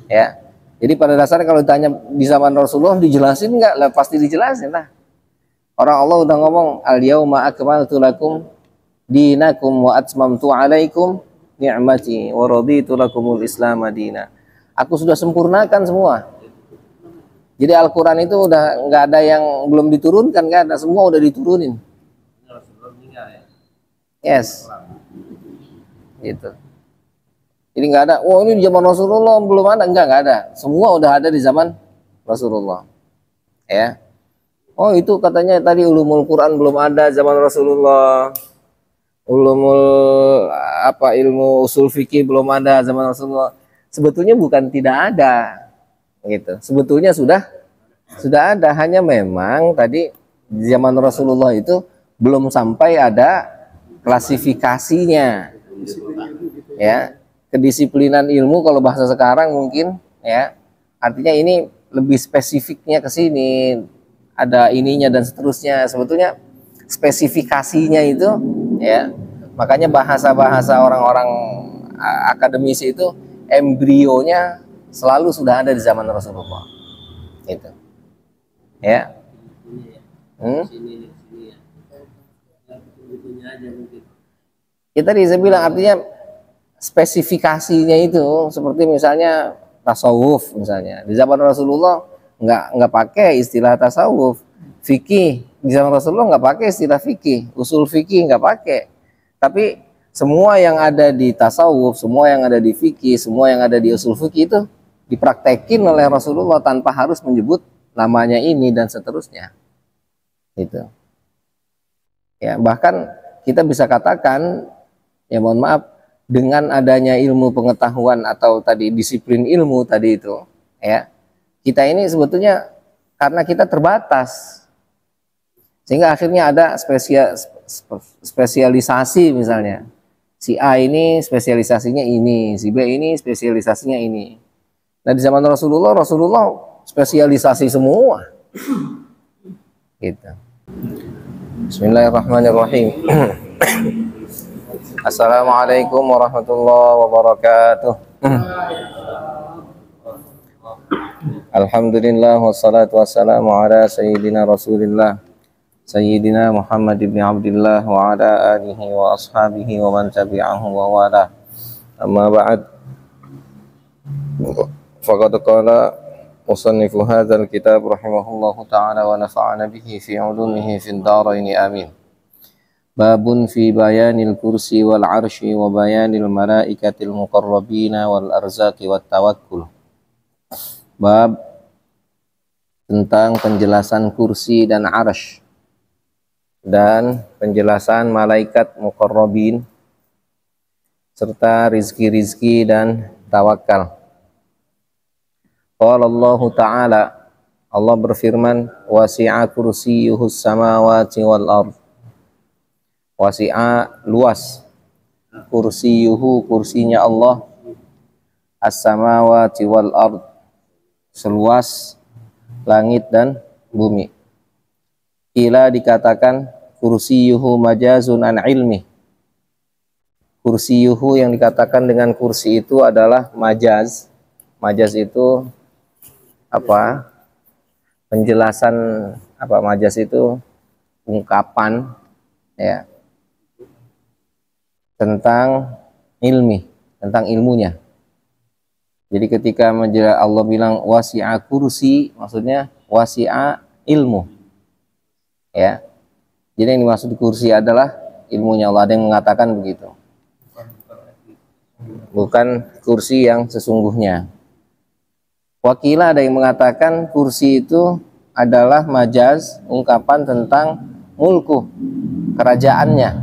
Ya. Jadi pada dasarnya kalau ditanya di zaman Rasulullah dijelasin nggak? Lah pasti dijelasin lah. Orang Allah udah ngomong al-yauma akmaltu lakum dinakum wa atmamtu alaikum ni'mati wa raditu lakumul islam madina. Aku sudah sempurnakan semua. Jadi Al-Quran itu udah nggak ada yang belum diturunkan, nggak ada, semua udah diturunin. Yes, gitu. Jadi nggak ada, oh ini di zaman Rasulullah belum ada, nggak ada. Semua udah ada di zaman Rasulullah. Ya. Oh itu katanya tadi ulumul Quran belum ada zaman Rasulullah. Ulumul ilmu usul fikih belum ada zaman Rasulullah. Sebetulnya bukan tidak ada, gitu. Sebetulnya sudah ada, hanya memang tadi di zaman Rasulullah itu belum sampai ada klasifikasinya, ya. Kedisiplinan ilmu kalau bahasa sekarang mungkin, ya, artinya ini lebih spesifiknya ke sini, ada ininya dan seterusnya. Sebetulnya spesifikasinya itu, ya, makanya bahasa-bahasa orang-orang akademisi itu embrionya selalu sudah ada di zaman Rasulullah, itu, ya. Kita bisa bilang artinya spesifikasinya itu seperti misalnya tasawuf, misalnya di zaman Rasulullah nggak pakai istilah tasawuf. Fikih di zaman Rasulullah nggak pakai istilah fikih, usul fikih nggak pakai, tapi semua yang ada di tasawuf, semua yang ada di fikih, semua yang ada di usul fikih itu dipraktekin oleh Rasulullah tanpa harus menyebut namanya ini dan seterusnya, gitu, ya. Bahkan kita bisa katakan, ya mohon maaf, dengan adanya ilmu pengetahuan atau tadi disiplin ilmu tadi itu, ya, kita ini sebetulnya karena kita terbatas, sehingga akhirnya ada spesialisasi. Misalnya si A ini spesialisasinya ini, si B ini spesialisasinya ini. Nah di zaman Rasulullah spesialisasi semua, gitu. Bismillahirrahmanirrahim. Assalamualaikum warahmatullahi wabarakatuh. Alhamdulillah wassalatu wassalamu ala sayyidina Rasulillah Sayyidina Muhammad ibn Abdullah wa ala alihi wa ashabihi wa man tabi'ahu wa wala. Amma ba'd. Faqad qala musannifu hadzal kitab rahimahullahu ta'ala wa nafa'ana bihi fi 'ulumihi fid dharain amin. Babun fi bayanil kursi wal arshi wa bayanil malaikatil muqarrabina wal arzaki wat tawakkul. Bab tentang penjelasan kursi dan arsy dan penjelasan malaikat muqarrabin serta rizki-rizki dan tawakal. Qala Allah Ta'ala, Allah berfirman, wasi'a kursiyuhus samawati wal ard. Wasi'a luas, kursiyuhu kursinya Allah, as-samawati wal ard, seluas langit dan bumi. Ila dikatakan kursiyuhu majazun an ilmi. Kursiyuhu yang dikatakan dengan kursi itu adalah majaz. Majaz itu apa? Penjelasan apa? Majaz itu ungkapan, ya, tentang ilmi, tentang ilmunya. Jadi ketika Allah bilang wasi'a kursi, maksudnya wasi'a ilmu, ya. Jadi yang dimaksud kursi adalah ilmunya Allah. Ada yang mengatakan begitu, bukan kursi yang sesungguhnya. Wakilah ada yang mengatakan kursi itu adalah majaz, ungkapan tentang mulku, kerajaannya,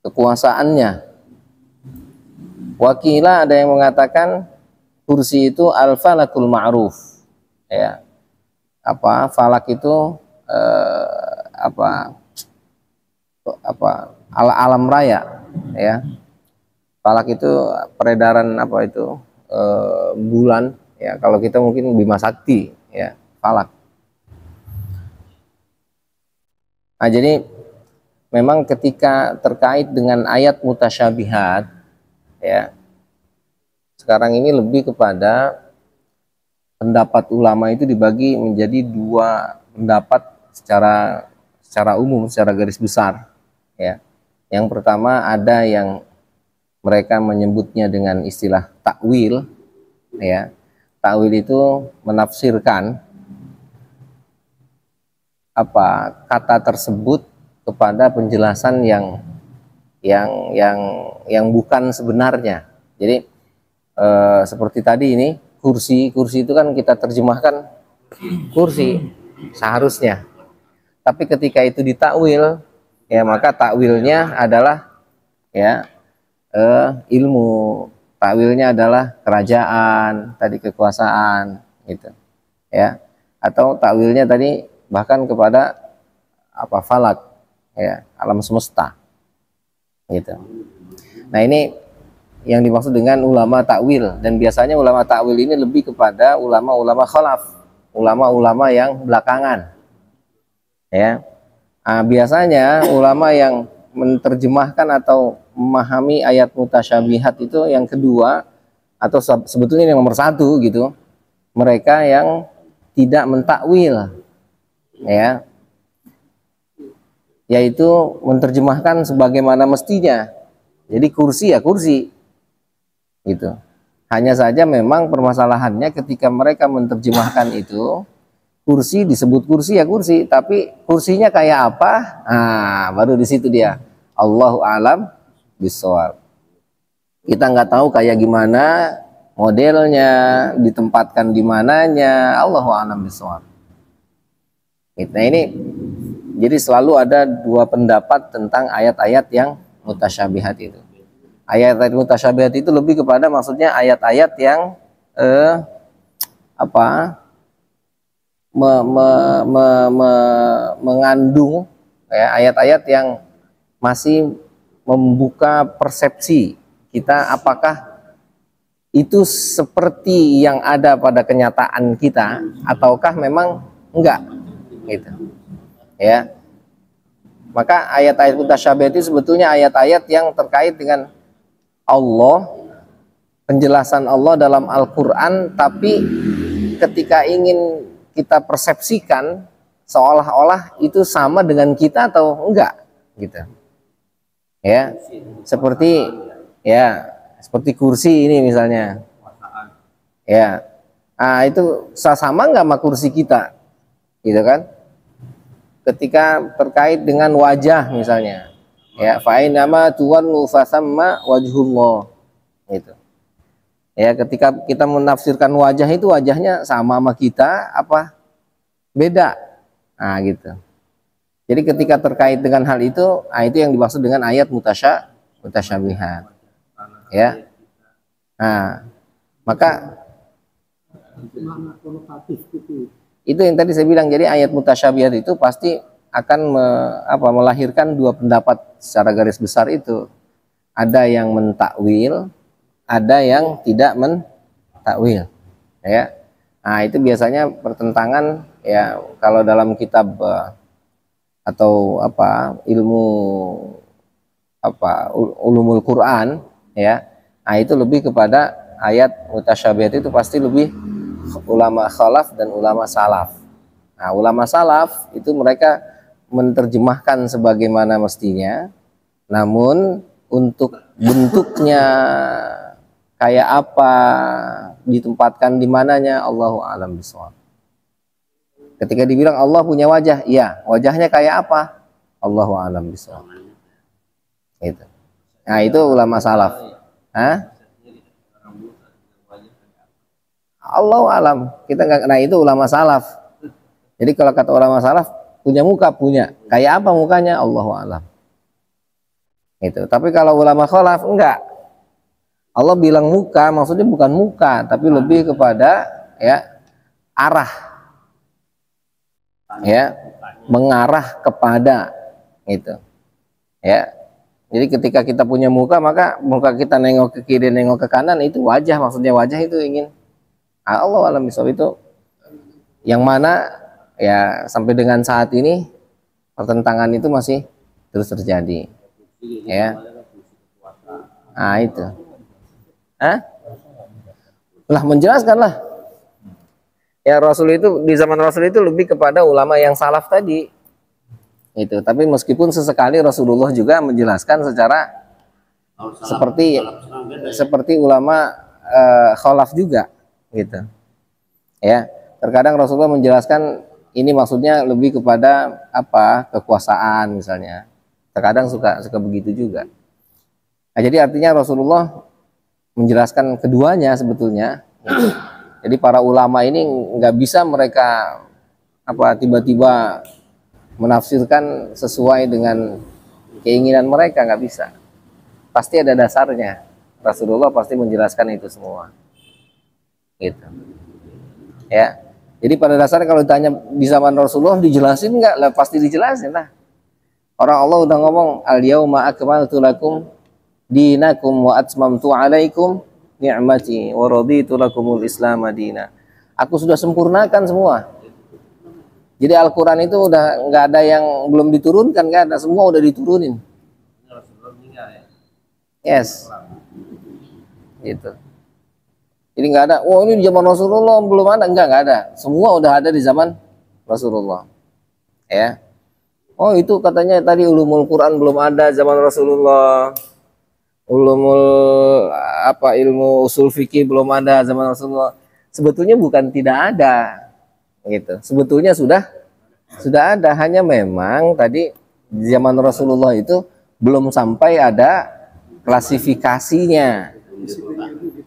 kekuasaannya. Wakilah ada yang mengatakan kursi itu al-falakul ma'ruf, ya. Falak itu alam raya, ya. Falak itu peredaran bulan, ya. Kalau kita mungkin Bima Sakti, ya, falak. Nah, jadi memang ketika terkait dengan ayat mutasyabihat, ya, sekarang ini lebih kepada pendapat ulama itu dibagi menjadi dua pendapat secara umum, secara garis besar, ya. Yang pertama ada yang mereka menyebutnya dengan istilah takwil, ya. Takwil itu menafsirkan apa kata tersebut kepada penjelasan yang yang yang bukan sebenarnya. Jadi seperti tadi ini kursi itu kan kita terjemahkan kursi seharusnya, tapi ketika itu ditakwil, ya maka takwilnya adalah ya ilmu, takwilnya adalah kerajaan, tadi kekuasaan gitu, ya, atau takwilnya tadi bahkan kepada apa falak, ya, alam semesta gitu. Nah, ini yang dimaksud dengan ulama takwil, dan biasanya ulama takwil ini lebih kepada ulama-ulama khalaf, ulama-ulama yang belakangan, ya. Nah, biasanya ulama yang menerjemahkan atau memahami ayat mutasyabihat itu yang kedua, atau sebetulnya yang nomor satu gitu, mereka yang tidak mentakwil, ya, yaitu menerjemahkan sebagaimana mestinya. Jadi kursi ya kursi gitu. Hanya saja memang permasalahannya ketika mereka menerjemahkan itu, kursi disebut kursi ya kursi, tapi kursinya kayak apa? Nah, baru di situ dia. Allahu alam bishawab. Kita nggak tahu kayak gimana modelnya, ditempatkan di mananya. Allahu alam bishawab. Nah, ini jadi selalu ada dua pendapat tentang ayat-ayat yang mutasyabihat itu. Ayat-ayat mutasyabihat itu lebih kepada maksudnya ayat-ayat yang mengandung, ya, ayat-ayat yang masih membuka persepsi kita apakah itu seperti yang ada pada kenyataan kita ataukah memang enggak gitu, ya. Maka ayat-ayat mutasyabihat itu sebetulnya ayat-ayat yang terkait dengan Allah, penjelasan Allah dalam Al-Quran, tapi ketika ingin kita persepsikan seolah-olah itu sama dengan kita atau enggak gitu, ya. Seperti kursi ini misalnya, ya. Nah, itu sama nggak sama kursi kita gitu kan. Ketika terkait dengan wajah misalnya, ya, fa'inama tuwallu fasamma wajhullah gitu. Ya, ketika kita menafsirkan wajah itu wajahnya sama kita apa beda, nah gitu. Jadi ketika terkait dengan hal itu, nah itu yang dimaksud dengan ayat mutasyabihat, ya. Nah, maka itu yang tadi saya bilang. Jadi ayat mutasyabihat itu pasti akan melahirkan dua pendapat secara garis besar itu. Ada yang mentakwil, ada yang tidak mentakwil, ya. Nah, itu biasanya pertentangan, ya, kalau dalam kitab atau ilmu ulumul Quran, ya. Nah, itu lebih kepada ayat mutasyabihat itu pasti lebih ulama khalaf dan ulama salaf. Nah, ulama salaf itu mereka menerjemahkan sebagaimana mestinya, namun untuk bentuknya kayak apa, ditempatkan di mananya, Allahu a'lam bishawab. Ketika dibilang Allah punya wajah, iya, wajahnya kayak apa? Allahu a'lam bishawab. Itu. Nah, itu ulama salaf. Hah? Allahu alam, kita nggak. Nah, itu ulama salaf. Jadi kalau kata ulama salaf, punya muka, punya, kayak apa mukanya, Allahu alam. Itu. Tapi kalau ulama khalaf enggak. Allah bilang muka, maksudnya bukan muka, tapi lebih kepada, ya, arah, ya, mengarah kepada itu, ya. Jadi ketika kita punya muka, maka muka kita nengok ke kiri, nengok ke kanan, itu wajah, maksudnya wajah itu ingin Allah alam bishawab. Itu yang mana, ya, sampai dengan saat ini pertentangan itu masih terus terjadi, ya. Nah, itu. Hah? Lah menjelaskan lah. Ya Rasul itu di zaman Rasul itu lebih kepada ulama yang salaf tadi. Itu. Tapi meskipun sesekali Rasulullah juga menjelaskan secara seperti ulama khalaf juga gitu. Ya, terkadang Rasulullah menjelaskan ini maksudnya lebih kepada apa? Kekuasaan misalnya. Terkadang suka begitu juga. Nah, jadi artinya Rasulullah menjelaskan keduanya sebetulnya. Jadi para ulama ini nggak bisa mereka apa tiba-tiba menafsirkan sesuai dengan keinginan mereka, nggak bisa. Pasti ada dasarnya. Rasulullah pasti menjelaskan itu semua. Gitu. Ya. Jadi pada dasarnya kalau ditanya di zaman Rasulullah dijelasin nggak? Lah pasti dijelasin lah. Orang Allah udah ngomong al-yauma akmaltu lakum dinakum wa atmamtu alaikum ni'mati wa raditu lakumul islam madina. Aku sudah sempurnakan semua. Jadi Al-Quran itu udah nggak ada yang belum diturunkan, nggak ada, semua udah diturunin. Yes. Gitu. Jadi nggak ada, oh ini di zaman Rasulullah belum ada, nggak ada. Semua udah ada di zaman Rasulullah. Ya. Oh itu katanya tadi ulumul Quran belum ada zaman Rasulullah. Ulumul apa ilmu usul fikih belum ada zaman Rasulullah. Sebetulnya bukan tidak ada. Gitu. Sebetulnya sudah ada, hanya memang tadi di zaman Rasulullah itu belum sampai ada klasifikasinya.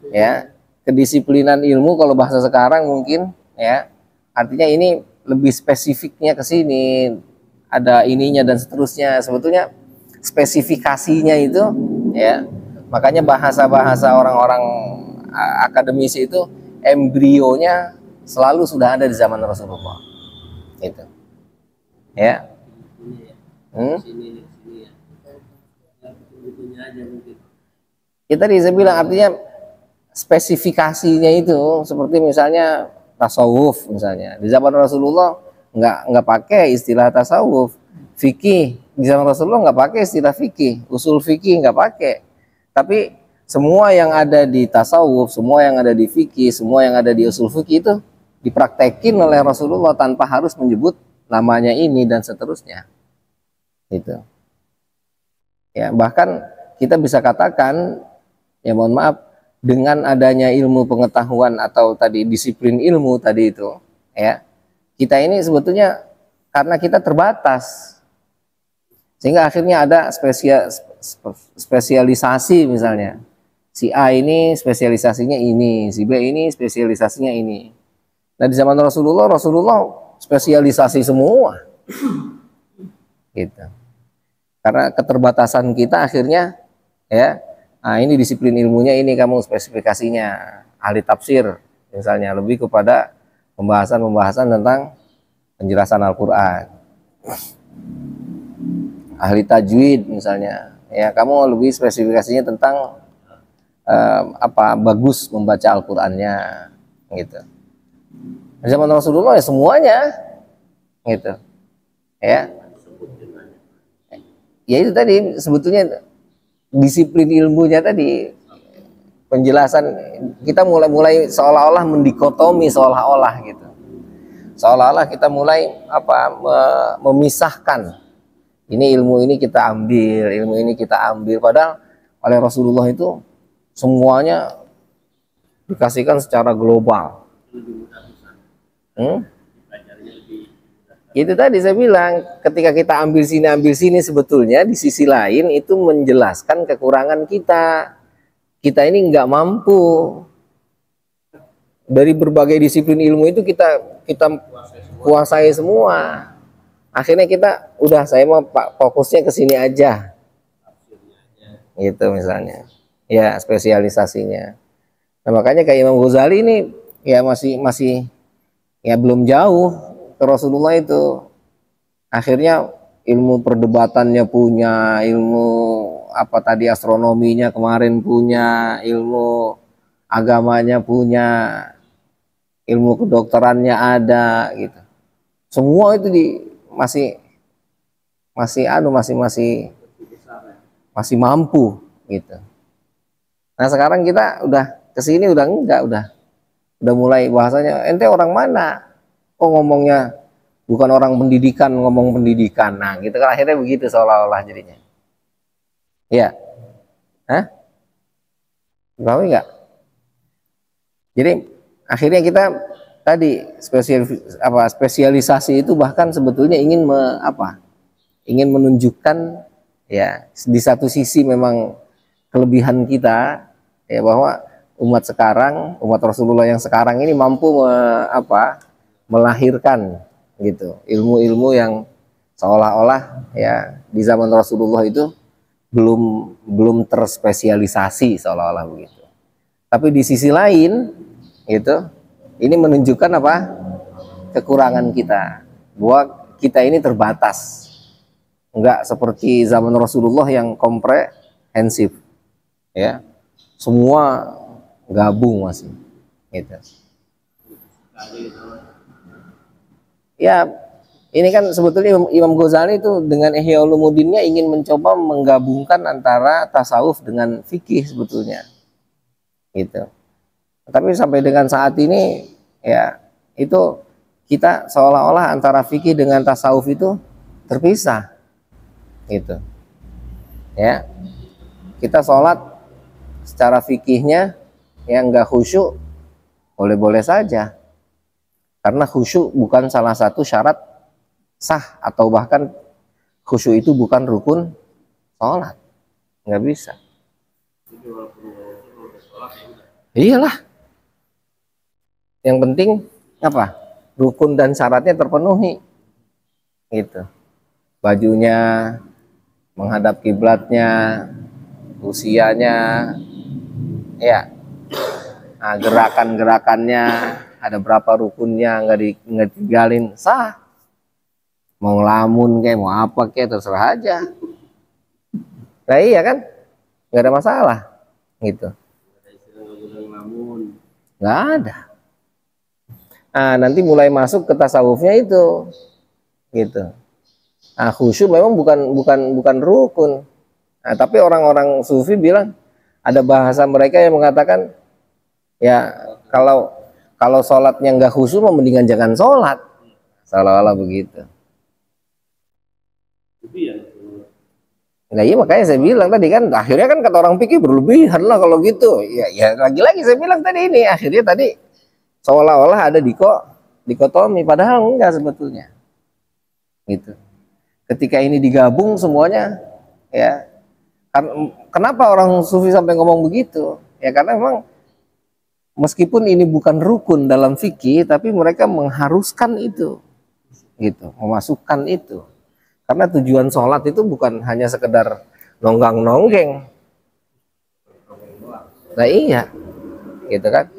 Ya. Kedisiplinan ilmu kalau bahasa sekarang mungkin ya artinya ini lebih spesifiknya ke sini, ada ininya dan seterusnya. Sebetulnya spesifikasinya itu ya makanya bahasa-bahasa orang-orang akademisi itu embrionya selalu sudah ada di zaman Rasulullah itu ya. Ya tadi saya bilang artinya spesifikasinya itu seperti misalnya tasawuf misalnya di zaman Rasulullah nggak pakai istilah tasawuf. Fikih di zaman Rasulullah nggak pakai istilah fikih, usul fikih nggak pakai, tapi semua yang ada di tasawuf, semua yang ada di fikih, semua yang ada di usul fikih itu dipraktekin oleh Rasulullah tanpa harus menyebut namanya ini dan seterusnya itu ya. Bahkan kita bisa katakan ya mohon maaf, dengan adanya ilmu pengetahuan atau tadi disiplin ilmu tadi itu ya, kita ini sebetulnya karena kita terbatas sehingga akhirnya ada spesialisasi. Misalnya si A ini spesialisasinya ini, si B ini spesialisasinya ini. Nah di zaman Rasulullah spesialisasi semua gitu. Karena keterbatasan kita akhirnya ya, nah ini disiplin ilmunya ini kamu spesifikasinya. Ahli tafsir misalnya lebih kepada pembahasan tentang penjelasan Al-Quran. Ahli tajwid misalnya ya kamu lebih spesifikasinya tentang apa bagus membaca Al-Qur'annya gitu. Di zaman Rasulullah ya semuanya gitu ya. Ya itu tadi sebetulnya disiplin ilmunya tadi, penjelasan kita mulai seolah-olah mendikotomi seolah-olah gitu. Seolah-olah kita mulai apa memisahkan. Ini ilmu ini kita ambil, ilmu ini kita ambil. Padahal oleh Rasulullah itu semuanya dikasihkan secara global. Itu tadi saya bilang, ketika kita ambil sini sebetulnya di sisi lain itu menjelaskan kekurangan kita. Kita ini nggak mampu. Dari berbagai disiplin ilmu itu kita kuasai semua. Akhirnya kita udah saya mau fokusnya ke sini aja. Gitu misalnya. Ya, spesialisasinya. Nah, makanya kayak Imam Ghazali ini ya masih ya belum jauh ke Rasulullah itu. Akhirnya ilmu perdebatannya punya, ilmu apa tadi astronominya kemarin punya, ilmu agamanya punya, ilmu kedokterannya ada gitu. Semua itu masih mampu gitu. Nah sekarang kita udah kesini udah enggak, udah Udah mulai bahasanya, ente orang mana? Kok ngomongnya bukan orang pendidikan, ngomong pendidikan. Nah, gitu kan akhirnya begitu seolah-olah jadinya. Iya. Hah? Paham nggak? Jadi akhirnya kita tadi spesialisasi itu bahkan sebetulnya ingin menunjukkan ya di satu sisi memang kelebihan kita ya bahwa umat Rasulullah yang sekarang ini mampu melahirkan gitu ilmu-ilmu yang seolah-olah ya di zaman Rasulullah itu belum terspesialisasi seolah-olah begitu. Tapi di sisi lain itu ini menunjukkan apa? Kekurangan kita. Bahwa kita ini terbatas. Enggak seperti zaman Rasulullah yang komprehensif. Ya. Semua gabung masih. Gitu. Ya, ini kan sebetulnya Imam Ghazali itu dengan Ihya Ulumuddinnya ingin mencoba menggabungkan antara tasawuf dengan fikih sebetulnya. Gitu. Tapi sampai dengan saat ini ya itu kita seolah-olah antara fikih dengan tasawuf itu terpisah gitu ya. Kita sholat secara fikihnya yang enggak khusyuk boleh-boleh saja karena khusyuk bukan salah satu syarat sah atau bahkan khusyuk itu bukan rukun sholat, nggak bisa. Iyalah. Yang penting apa? Rukun dan syaratnya terpenuhi. Gitu. Bajunya menghadap kiblatnya, usianya, ya. Nah, gerakan-gerakannya ada berapa rukunnya nggak ditinggalin, sah. Mau ngelamun kayak mau apa kayak terserah aja. Nah iya kan? Nggak ada masalah. Gitu. Nggak ada. Nah, nanti mulai masuk ke tasawufnya itu, gitu. Nah, khusyuk memang bukan rukun. Nah, tapi orang-orang sufi bilang ada bahasa mereka yang mengatakan, ya kalau sholatnya nggak khusyuk, mendingan jangan sholat, seolah-olah begitu. Nah iya makanya saya bilang tadi kan, akhirnya kan kata orang pikir berlebihan lah kalau gitu. Ya lagi-lagi saya bilang tadi ini, akhirnya tadi seolah-olah ada dikotomi, padahal enggak sebetulnya. Gitu. Ketika ini digabung semuanya, ya kenapa orang sufi sampai ngomong begitu? Ya karena memang meskipun ini bukan rukun dalam fikih, tapi mereka mengharuskan itu, gitu, memasukkan itu. Karena tujuan sholat itu bukan hanya sekedar nonggang-nonggeng. Nah iya, gitu kan.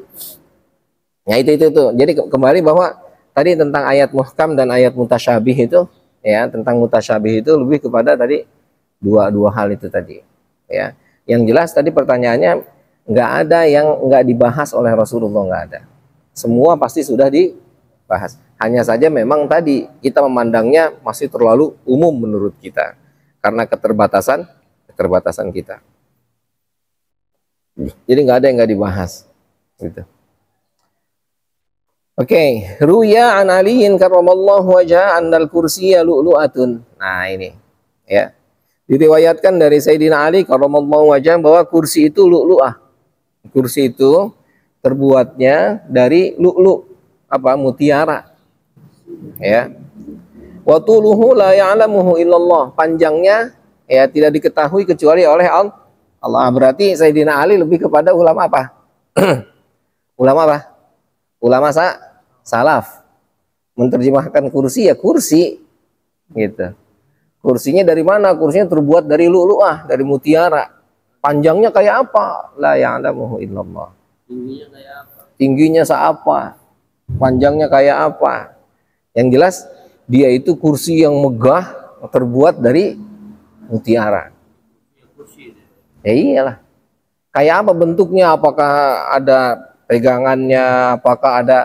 Ya itu. Jadi kembali bahwa tadi tentang ayat muhkam dan ayat mutasyabih itu, ya tentang mutasyabih itu lebih kepada tadi dua hal itu tadi. Ya, yang jelas tadi pertanyaannya nggak ada yang nggak dibahas oleh Rasulullah, nggak ada. Semua pasti sudah dibahas. Hanya saja memang tadi kita memandangnya masih terlalu umum menurut kita karena keterbatasan kita. Jadi nggak ada yang nggak dibahas. Gitu. Oke, ruya an aliyin karramallahu wajha annal kursiyya lu'lu'atun. Nah ini, ya. Diriwayatkan dari Sayyidina Ali karramallahu wajha bahwa kursi itu lu'lu'ah. Kursi itu terbuatnya dari lu'lu', mutiara. Ya. Wa tuluhu la ya'lamuhu illallah. Panjangnya ya tidak diketahui kecuali oleh Allah. Berarti Sayyidina Ali lebih kepada ulama apa? Ulama apa? Ulama salaf. Menerjemahkan kursi ya kursi gitu. Kursinya dari mana? Kursinya terbuat dari lu'lu'ah, dari mutiara. Panjangnya kayak apa? La ya'lamuhu illallah. Tingginya kayak apa? Tingginya seapa? Panjangnya kayak apa? Yang jelas dia itu kursi yang megah terbuat dari mutiara. Ya iyalah. Kayak apa bentuknya? Apakah ada pegangannya? Apakah ada?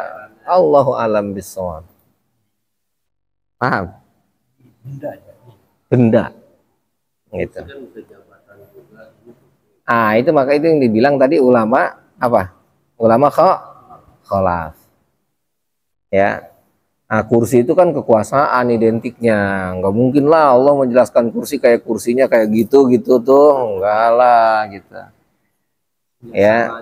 Allahu alam bissawab. Paham? Benda. Gitu. Ah itu maka itu yang dibilang tadi ulama apa? Ulama khalaf. Ya. Nah, kursi itu kan kekuasaan identiknya. Nggak mungkin lah Allah menjelaskan kursi kayak kursinya kayak gitu gitu tuh. Enggak lah gitu. Ya.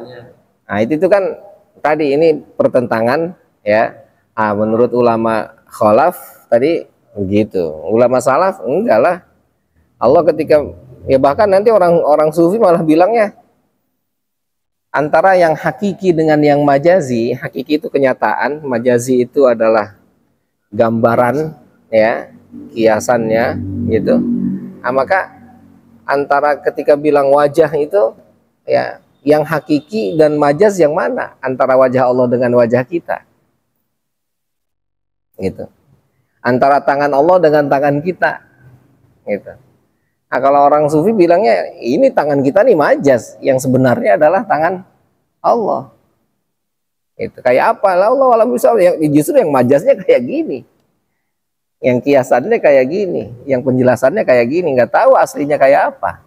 Nah, itu kan tadi ini pertentangan ya. Ah, menurut ulama khalaf tadi begitu. Ulama salaf enggak lah. Allah ketika ya bahkan nanti orang-orang sufi malah bilangnya antara yang hakiki dengan yang majazi. Hakiki itu kenyataan, majazi itu adalah gambaran ya, kiasannya gitu. Nah, maka antara ketika bilang wajah itu ya yang hakiki dan majaz yang mana antara wajah Allah dengan wajah kita gitu, antara tangan Allah dengan tangan kita gitu. Nah, kalau orang sufi bilangnya ini tangan kita nih majaz, yang sebenarnya adalah tangan Allah itu. Kayak apa lah Allah alam bisa, yang justru yang majaznya kayak gini, yang kiasannya kayak gini, yang penjelasannya kayak gini, nggak tahu aslinya kayak apa.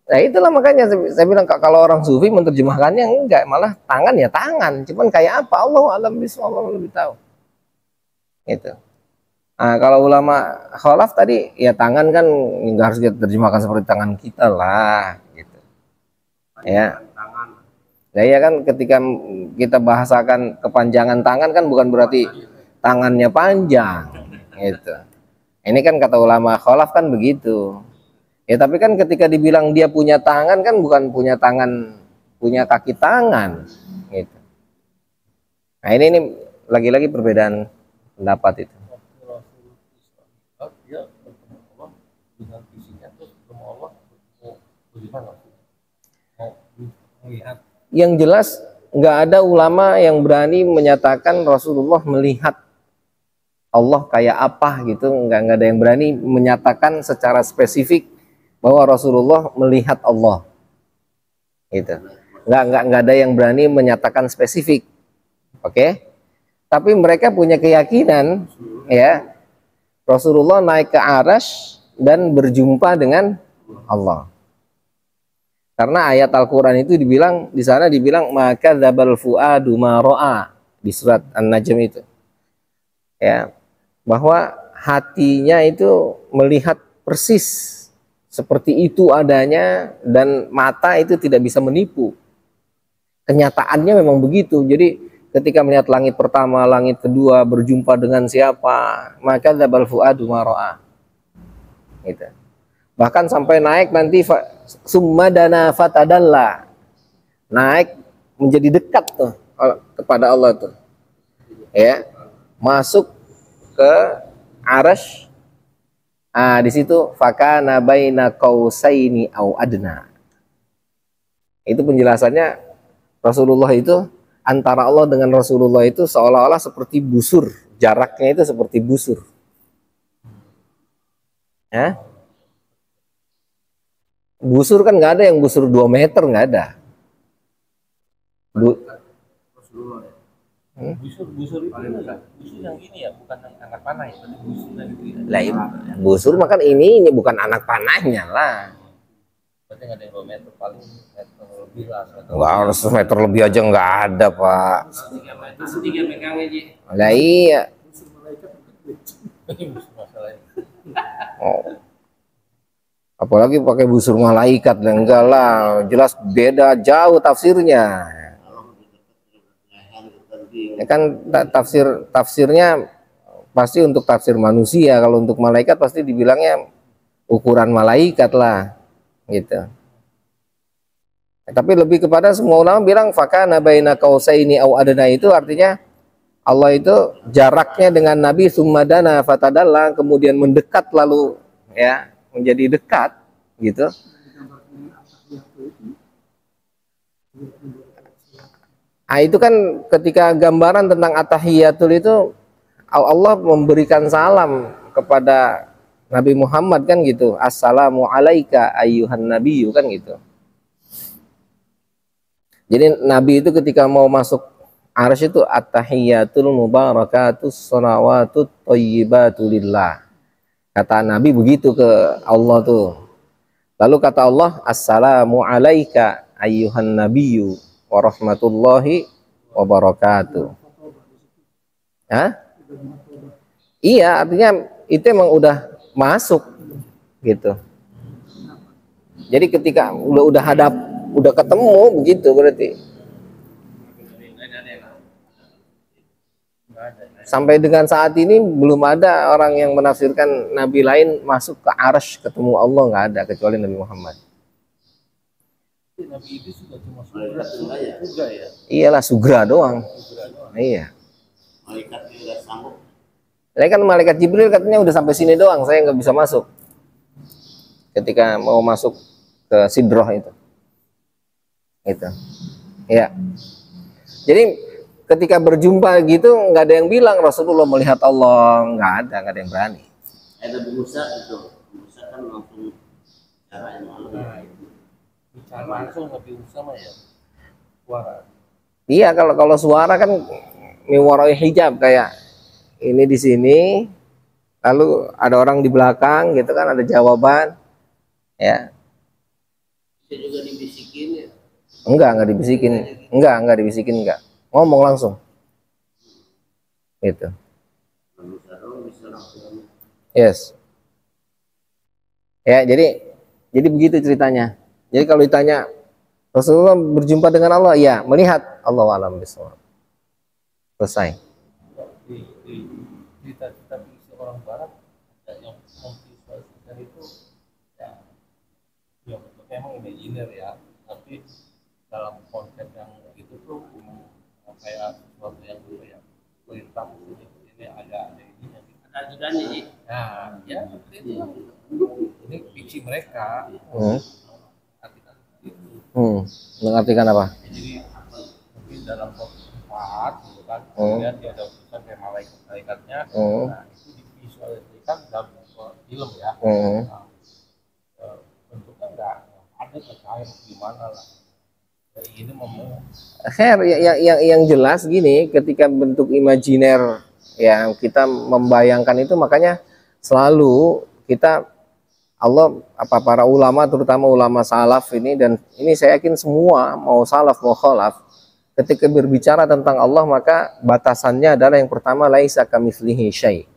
Nah itulah makanya saya bilang kalau orang sufi menerjemahkannya enggak, malah tangan ya tangan, cuman kayak apa Allah alam bisa, Allah lebih tahu. Itu. Nah, kalau ulama khalaf tadi ya tangan kan nggak harus kita terjemahkan seperti tangan kita lah, gitu. Ya. Nah ya kan ketika kita bahasakan kepanjangan tangan kan bukan berarti tangannya panjang, gitu. Ini kan kata ulama khalaf kan begitu. Ya tapi kan ketika dibilang dia punya tangan kan bukan punya tangan, punya kaki tangan gitu. Nah ini lagi-lagi perbedaan pendapat itu. Yang jelas nggak ada ulama yang berani menyatakan Rasulullah melihat Allah kayak apa gitu, nggak ada yang berani menyatakan secara spesifik bahwa Rasulullah melihat Allah, gitu. Nggak ada yang berani menyatakan spesifik, oke? Tapi mereka punya keyakinan, ya, Rasulullah naik ke Arasy dan berjumpa dengan Allah. Karena ayat Al-Quran itu dibilang di sana dibilang maka dzabal fuadu ma ra'a di surat An-Najm itu, ya, bahwa hatinya itu melihat persis seperti itu adanya dan mata itu tidak bisa menipu. Kenyataannya memang begitu. Jadi ketika melihat langit pertama, langit kedua, berjumpa dengan siapa, maka dzabal fuadu ma ra'a. Gitu. Bahkan sampai naik nanti summa dana fatadalla. Naik menjadi dekat tuh kepada Allah tuh. Ya. Masuk ke Arasy. Ah, di situ fakana baina qausaini au adna. Itu penjelasannya Rasulullah itu antara Allah dengan Rasulullah itu seolah-olah seperti busur, jaraknya itu seperti busur. Ya? Busur kan nggak ada yang busur 2 meter, nggak ada. Busur itu busur yang gini ya, bukan anak panah ya, busur yang gitu ya. Lah, busur makan ini bukan anak panahnya lah. Berarti nggak ada yang 2 meter, paling meter lebih lah. Nggak harus meter lebih aja nggak ada pak. Tiga megangnya Ji. Lah iya. Oh. Apalagi pakai busur malaikat, enggak lah, jelas beda jauh tafsirnya. Ya kan tafsirnya pasti untuk tafsir manusia, kalau untuk malaikat pasti dibilangnya ukuran malaikat lah gitu. Tapi lebih kepada semua ulama bilang fakana baina qausaini au adna, itu artinya Allah itu jaraknya dengan Nabi summadana fatadalla, kemudian mendekat lalu ya menjadi dekat gitu. Nah, itu kan ketika gambaran tentang at-tahiyatul itu Allah memberikan salam kepada Nabi Muhammad kan gitu. Assalamu alaika ayyuhan nabiyyu kan gitu. Jadi Nabi itu ketika mau masuk Arsy itu at-tahiyatul mubarakatus shalawatut thayyibatu lillah. Kata Nabi begitu ke Allah tuh. Lalu kata Allah, Assalamu alaika ayyuhan nabiyyu. warahmatullahi wabarakatuh. Hah? Iya, artinya itu emang udah masuk gitu. Jadi ketika udah hadap, udah ketemu begitu berarti. Sampai dengan saat ini belum ada orang yang menafsirkan nabi lain masuk ke arsy ketemu Allah, nggak ada kecuali Nabi Muhammad. Nabi itu sudah cuma sugra ya. Iyalah sugra doang. Iya. Malaikat tidak sanggup. Kan malaikat Jibril katanya udah sampai sini doang, saya nggak bisa masuk. Ketika mau masuk ke Sidroh itu. Ya. Jadi ketika berjumpa gitu nggak ada yang bilang Rasulullah melihat Allah, nggak ada yang berani. Ada Musa itu, Musa kan langsung cara yang bicara langsung lebih sama ya suara. Iya, kalau suara kan miwarai hijab, kayak ini di sini, lalu ada orang di belakang gitu kan, ada jawaban, ya. Bisa juga dibisikin ya? Enggak dibisikin, enggak dibisikin, enggak. Ngomong langsung. Gitu. Yes. Ya, jadi begitu ceritanya. Jadi kalau ditanya Rasulullah berjumpa dengan Allah, ya melihat, Allah alam bisawab. Selesai. Cerita orang barat yang memvisualisasikan itu ya memang imajiner ya, tapi dalam konsep yang itu tuh kayak sesuatu yang ya perintah ini ada ini ada ajudannya sih. Nah, ya itu ini fiksi mereka. Mengartikan apa? Jadi mungkin dalam tempat gitu kan, kemudian dia ada utusan kayak malaikatnya, nah itu divisualisasikan dalam film ya. Nah, bentuknya nggak ada cair gimana lah. Ini yang jelas gini, ketika bentuk imajiner yang kita membayangkan itu, makanya selalu kita para ulama, terutama ulama salaf ini, dan ini saya yakin semua mau salaf mau khalaf, ketika berbicara tentang Allah maka batasannya adalah yang pertama laisa kamitslihi syai'.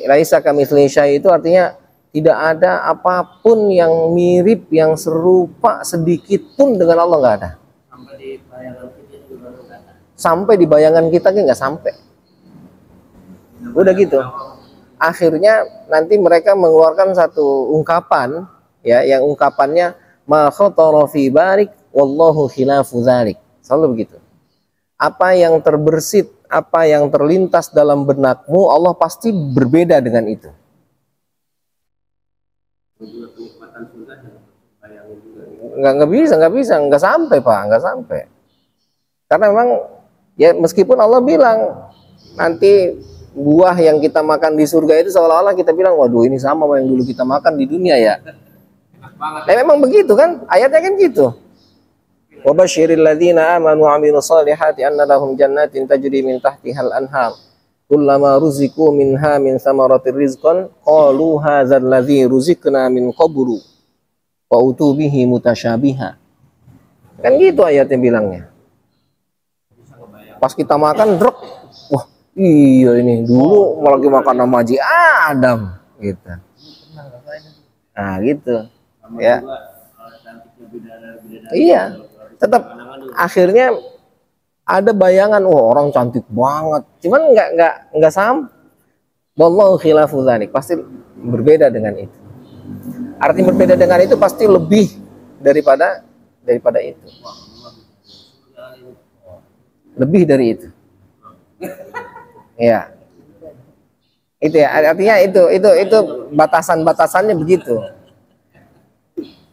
Laisa kamitslihi syai' itu artinya tidak ada apapun yang mirip, yang serupa sedikit pun dengan Allah, nggak ada. Sampai di bayangan kita nggak sampai. Udah gitu. Akhirnya nanti mereka mengeluarkan satu ungkapan, ya, yang ungkapannya ma khatara fi barik wallahu khilafu dzalik. Selalu begitu. Apa yang terbersit, apa yang terlintas dalam benakmu, Allah pasti berbeda dengan itu. Nggak bisa, nggak sampai Pak, nggak sampai. Karena memang ya meskipun Allah bilang nanti buah yang kita makan di surga itu seolah-olah kita bilang waduh ini sama yang dulu kita makan di dunia ya. Nah, memang begitu kan, ayatnya kan gitu. Wa basyiril ladzina amanu wa 'amilus solihati anna lahum jannatin tajri min tahtihal anhar. Kullama ruziku minha min samaratir rizqan qalu hadzal ladzi ruzikna min qablu wa utubihi mutasyabiha. Kan gitu ayatnya bilangnya. Pas kita makan drek, wah iya ini dulu lagi makan nama Haji Adam gitu. Nah gitu ya. Iya, tetap akhirnya ada bayangan, orang cantik banget, cuman nggak sama. Wallahu khilafu dzalik, pasti berbeda dengan itu. Arti berbeda dengan itu pasti lebih daripada itu. Lebih dari itu. Ya. Itu ya, artinya itu batasan-batasannya begitu.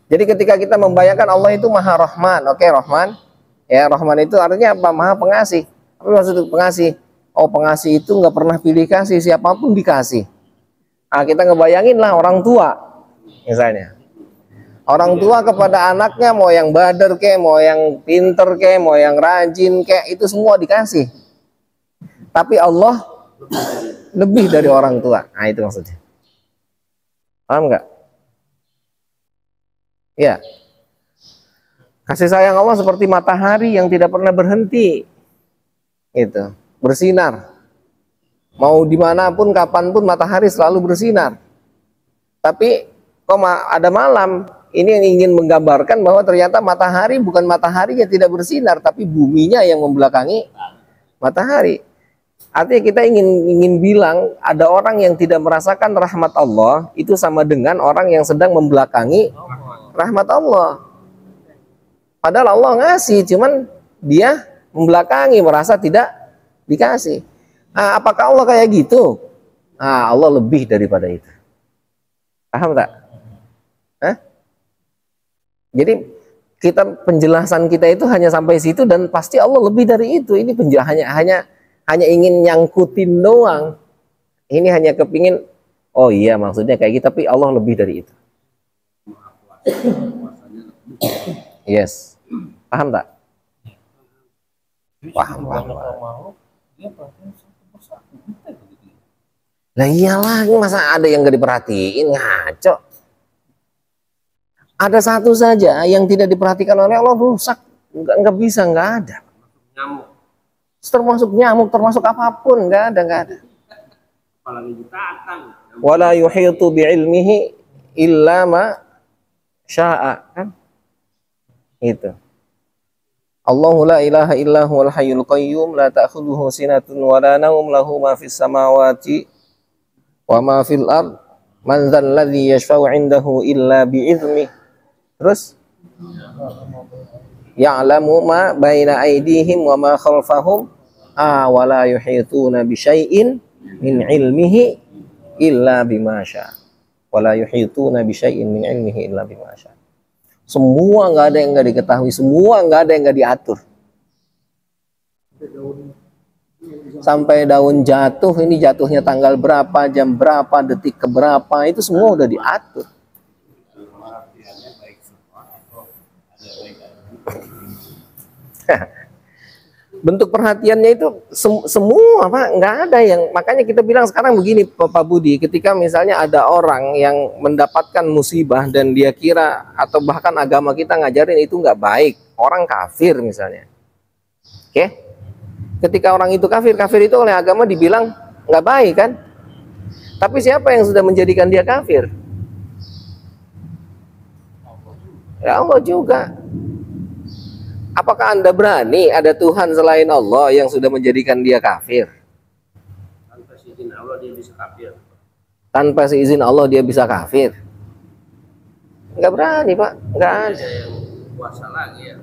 Jadi ketika kita membayangkan Allah itu Maha Rahman, oke, Rahman. Ya, Rahman itu artinya apa? Maha pengasih. Apa maksud pengasih? Oh, pengasih itu nggak pernah pilih kasih, siapapun dikasih. Nah, kita ngebayangin lah orang tua, misalnya. Orang tua kepada anaknya, mau yang badar kek, mau yang pinter kek, mau yang rajin kek, itu semua dikasih. Tapi Allah lebih dari orang tua. Nah, itu maksudnya. Paham nggak? Ya. Kasih sayang Allah seperti matahari yang tidak pernah berhenti, itu bersinar. Mau dimanapun, kapanpun matahari selalu bersinar. Tapi kok ada malam, ini yang ingin menggambarkan bahwa ternyata matahari bukan matahari yang tidak bersinar, tapi buminya yang membelakangi matahari. Artinya kita ingin bilang ada orang yang tidak merasakan rahmat Allah itu sama dengan orang yang sedang membelakangi rahmat Allah. Padahal Allah ngasih, cuman dia membelakangi, merasa tidak dikasih. Nah, apakah Allah kayak gitu? Nah, Allah lebih daripada itu. Paham tak? Hah? Jadi penjelasan kita itu hanya sampai situ dan pasti Allah lebih dari itu. Ini hanya ingin nyangkutin doang. Ini hanya kepingin, oh iya maksudnya kayak gitu, tapi Allah lebih dari itu. Yes. Paham tak? Paham. Nah iyalah, masa ada yang gak diperhatiin, ngaco. Ada satu saja yang tidak diperhatikan oleh Allah, rusak, nggak bisa, nggak ada. Nyamuk. Termasuk nyamuk, termasuk apapun, nggak ada. Apalagi binatang. Wala yuhitu bi'ilmihi illa ma sya'a, kan? Itu. Allahu la ilaha illa huwal hayyul qayyum la ta'khudhuhu sinatun wa la nawm lahu ma fis samawati wa ma fil ard man dzal ladzi yashfa'u 'indahu illa bi'idznih. Terus ya'lamu ma baina aydihim wa ma khalfahum wa la yuhituna bi syai'in min 'ilmihi illa bima syaa. Wa la yuhituna bi syai'in min 'ilmihi illa bima syaa. Semua nggak ada yang nggak diketahui, semua nggak ada yang nggak diatur. Sampai daun jatuh, ini jatuhnya tanggal berapa, jam berapa, detik keberapa, itu semua udah diatur. Bentuk perhatiannya itu semua, Pak, nggak ada yang, makanya kita bilang sekarang begini, Pak Budi, ketika misalnya ada orang yang mendapatkan musibah dan dia kira atau bahkan agama kita ngajarin itu nggak baik, orang kafir misalnya, oke? Ketika orang itu kafir itu oleh agama dibilang nggak baik, kan? Tapi siapa yang sudah menjadikan dia kafir? Ya Allah juga. Apakah Anda berani ada Tuhan selain Allah yang sudah menjadikan dia kafir? Tanpa seizin Allah dia bisa kafir. Tanpa seizin Allah dia bisa kafir? Nggak berani, Pak. Nggak ada. Puasa lagi ya.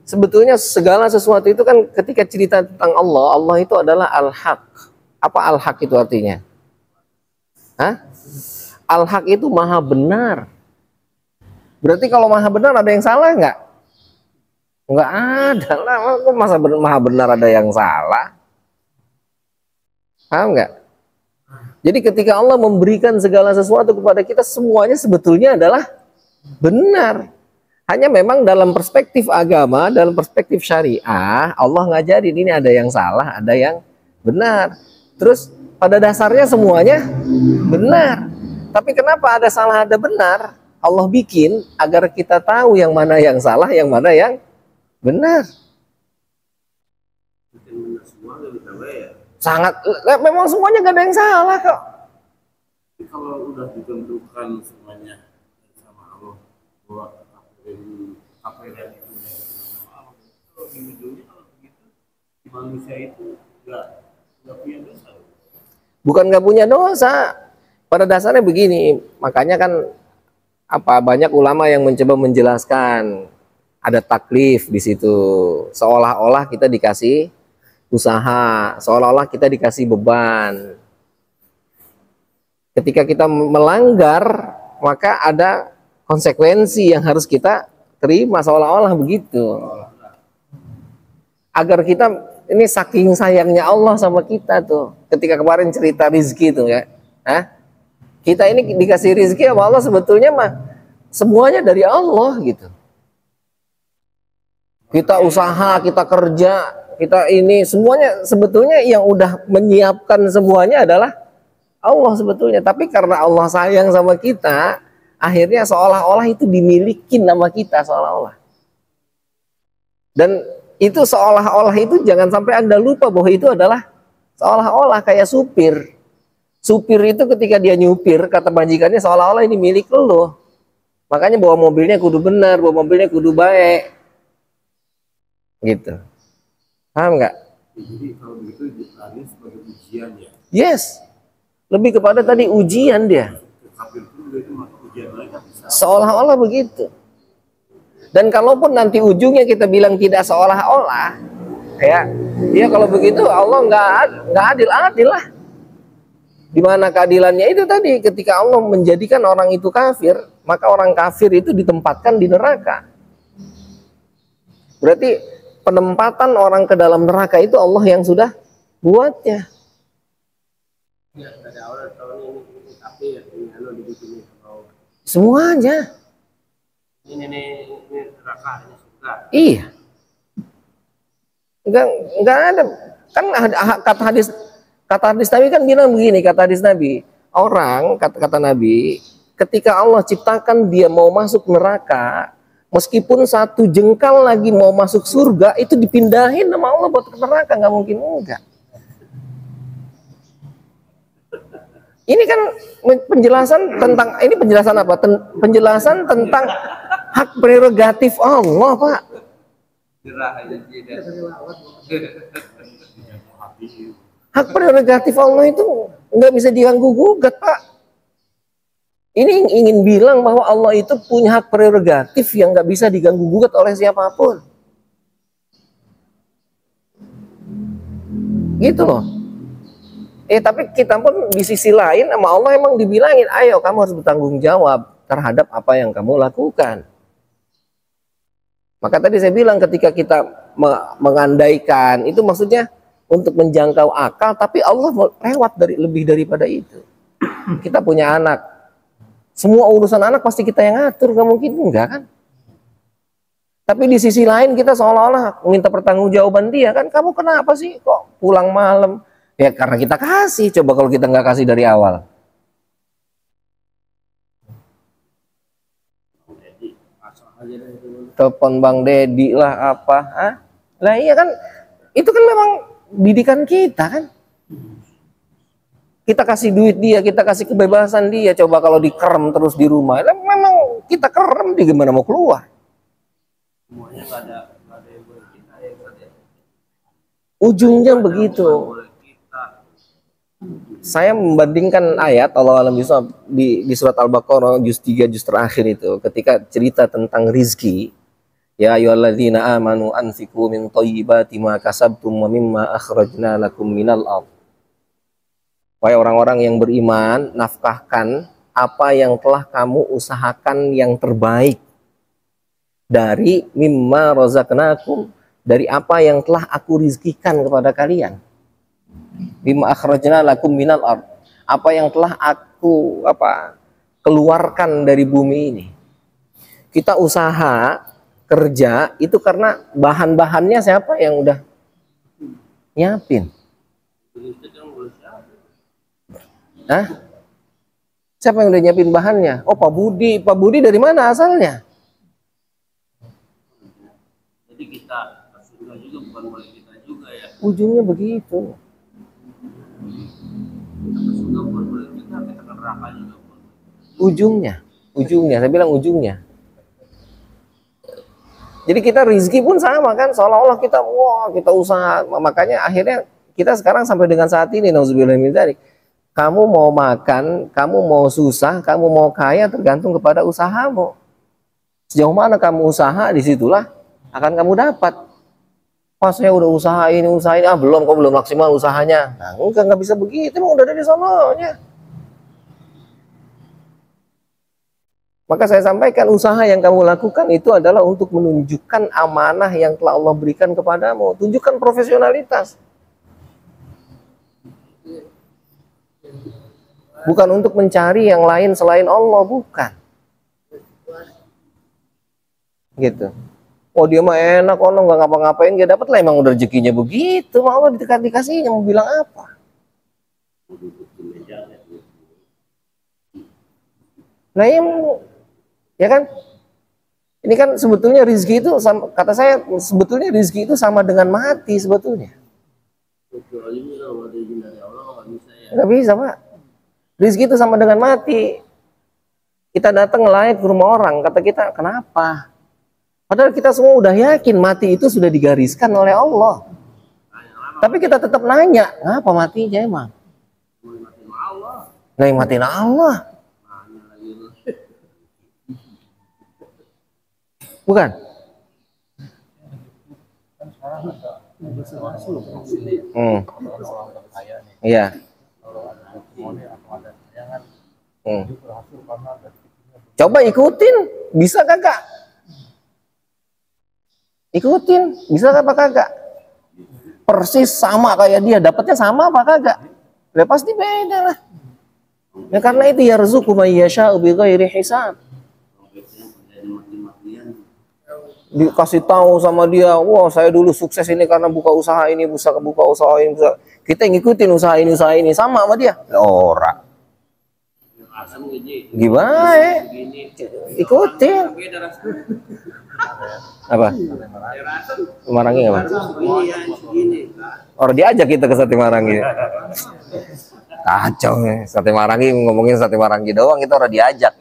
Sebetulnya segala sesuatu itu kan ketika cerita tentang Allah, Allah itu adalah Al-Haq. Apa Al-Haq itu artinya? Hah? Al-Haq itu maha benar. Berarti kalau maha benar ada yang salah nggak? Nggak ada lah, masa maha benar ada yang salah? Paham nggak? Jadi ketika Allah memberikan segala sesuatu kepada kita, semuanya sebetulnya adalah benar. Hanya memang dalam perspektif agama, dalam perspektif syariah, Allah ngajarin ini ada yang salah, ada yang benar. Terus pada dasarnya semuanya benar. Tapi kenapa ada salah, ada benar? Allah bikin agar kita tahu yang mana yang salah, yang mana yang benar. Sangat, memang semuanya gak ada yang salah kok. Tapi kalau udah ditentukan semuanya sama Allah, bahwa apa yang itu sama Allah, di ujungnya kalau begitu manusia itu nggak punya dosa. Bukan nggak punya dosa. Pada dasarnya begini, makanya kan banyak ulama yang mencoba menjelaskan ada taklif di situ, seolah-olah kita dikasih usaha, seolah-olah kita dikasih beban. Ketika kita melanggar, maka ada konsekuensi yang harus kita terima, seolah-olah begitu. Agar kita, ini saking sayangnya Allah sama kita tuh. Ketika kemarin cerita rizki tuh ya, kita ini dikasih rizki sama Allah, sebetulnya mah semuanya dari Allah gitu. Kita usaha, kita kerja, kita ini semuanya sebetulnya yang udah menyiapkan semuanya adalah Allah sebetulnya. Tapi karena Allah sayang sama kita, akhirnya seolah-olah itu dimiliki nama kita seolah-olah. Dan itu seolah-olah itu jangan sampai Anda lupa bahwa itu adalah seolah-olah kayak supir. Supir itu ketika dia nyupir, kata majikannya seolah-olah ini milik lo. Makanya bawa mobilnya kudu benar, bawa mobilnya kudu baik. Gitu. Paham nggak? Jadi kalau begitu dianggap sebagai ujian ya. Yes. Lebih kepada tadi ujian dia. Kafir pun itu masuk ujian mereka bisa. Seolah-olah begitu. Dan kalaupun nanti ujungnya kita bilang tidak seolah-olah, ya kalau begitu Allah nggak adil lah. Di mana keadilannya itu tadi, ketika Allah menjadikan orang itu kafir, maka orang kafir itu ditempatkan di neraka. Berarti penempatan orang ke dalam neraka itu Allah yang sudah buatnya. Ya, dari awal tahun ini kafir, ini dibikin Semuanya. Ini neraka, ini surga. Iya. Enggak ada. Kan kata hadis Nabi kan bilang begini, kata hadis Nabi, orang kata Nabi, ketika Allah ciptakan dia mau masuk neraka, meskipun satu jengkal lagi mau masuk surga, itu dipindahin sama Allah buat ke neraka, nggak mungkin enggak. Ini kan penjelasan tentang, ini penjelasan apa? Penjelasan tentang hak prerogatif Allah, Pak. Hak prerogatif Allah itu nggak bisa diganggu gugat, Pak. Ini ingin bilang bahwa Allah itu punya hak prerogatif yang nggak bisa diganggu gugat oleh siapapun. Gitu loh. Tapi kita pun di sisi lain sama Allah emang dibilangin, ayo kamu harus bertanggung jawab terhadap apa yang kamu lakukan. Maka tadi saya bilang ketika kita mengandaikan, itu maksudnya untuk menjangkau akal, tapi Allah lewat lebih daripada itu. Kita punya anak, semua urusan anak pasti kita yang ngatur, nggak mungkin enggak kan? Tapi di sisi lain kita seolah-olah minta pertanggungjawaban dia, kan kamu kenapa sih kok pulang malam? Ya karena kita kasih, coba kalau kita nggak kasih dari awal. Telepon Bang Dedi lah apa? Lah iya kan, itu kan memang didikan kita kan. Kita kasih duit dia, kita kasih kebebasan dia. Coba kalau dikerem terus di rumah, memang kita kerem, dia gimana mau keluar? Semuanya nggak ada yang boleh kita, yang ada. Ujungnya begitu. Saya membandingkan ayat Allah alam bisawab di surat Al-Baqarah juz 3 juz terakhir itu, ketika cerita tentang rizki, ya ayyuhalladzina amanu anfiqu min thayyibati ma kasabtum wa mimma akhrajna lakum minal ardh. Wahai orang-orang yang beriman, nafkahkan apa yang telah kamu usahakan yang terbaik dari mimma razaqnakum, dari apa yang telah aku rizkikan kepada kalian. Bima akhrajna lakum minal ard, apa yang telah aku keluarkan dari bumi ini. Kita usaha kerja itu karena bahan-bahannya siapa yang udah nyiapin? Siapa yang udah nyiapin bahannya? Oh, Pak Budi. Pak Budi dari mana asalnya? Jadi kita surga juga bukan oleh kita juga ya. Ujungnya begitu. Ujungnya, saya bilang ujungnya. Jadi kita rizki pun sama kan, seolah-olah kita usaha, makanya akhirnya kita sekarang sampai dengan saat ini, nauzubillah min dzalik, kamu mau makan, kamu mau susah, kamu mau kaya, tergantung kepada usahamu. Sejauh mana kamu usaha, disitulah akan kamu dapat. Pas saya udah usahain, belum maksimal usahanya. Nah, nggak bisa begitu, emang udah ada di sononya. Maka saya sampaikan, usaha yang kamu lakukan itu adalah untuk menunjukkan amanah yang telah Allah berikan kepadamu. Tunjukkan profesionalitas. Bukan untuk mencari yang lain selain Allah, bukan. Gitu. Oh dia mah enak, nggak ngapa-ngapain, dia dapat lah, emang udah rezekinya begitu. Allah dikasihnya, mau bilang apa? Nah, ya kan? Ini kan sebetulnya rizki itu sama, kata saya sebetulnya rizki itu sama dengan mati sebetulnya. Kecuali kalau ada izin dari Allah nggak bisa ya. Nggak bisa, Pak. Rizki itu sama dengan mati. Kita datang ngelayat ke rumah orang, kata kita, kenapa? Padahal kita semua udah yakin mati itu sudah digariskan oleh Allah. Tapi kita tetap nanya, ngapa matinya emang? Matiin Allah. Nah, yang matiin Allah. Nanya lagi lu. Bukan? Kan sekarang ada orang terkaya nih. Iya. Kalau ada testimoni atau ada tayangan, Hmm. dia berhasil karena dari kecilnya Coba ikutin, bisa kagak? Ikutin, bisa apa kagak? Persis sama kayak dia, dapatnya sama apa kagak? Ya pasti beda lah. Ya karena itu yarzuqu may yasha'u bighairi hisab. Dikasih tahu sama dia, wah saya dulu sukses ini karena buka usaha ini, buka usaha ini, kita ngikutin usaha ini sama sama dia. Ora. Asam gini. Gimana ya? Gini. Ikutin. Beda rasanya. Apa? Asam. Marangi apa? Ini yang segini. Orang diajak kita ke Sate Marangi. Kacau nih, Sate Marangi ngomongin Sate Marangi doang, kita orang diajak.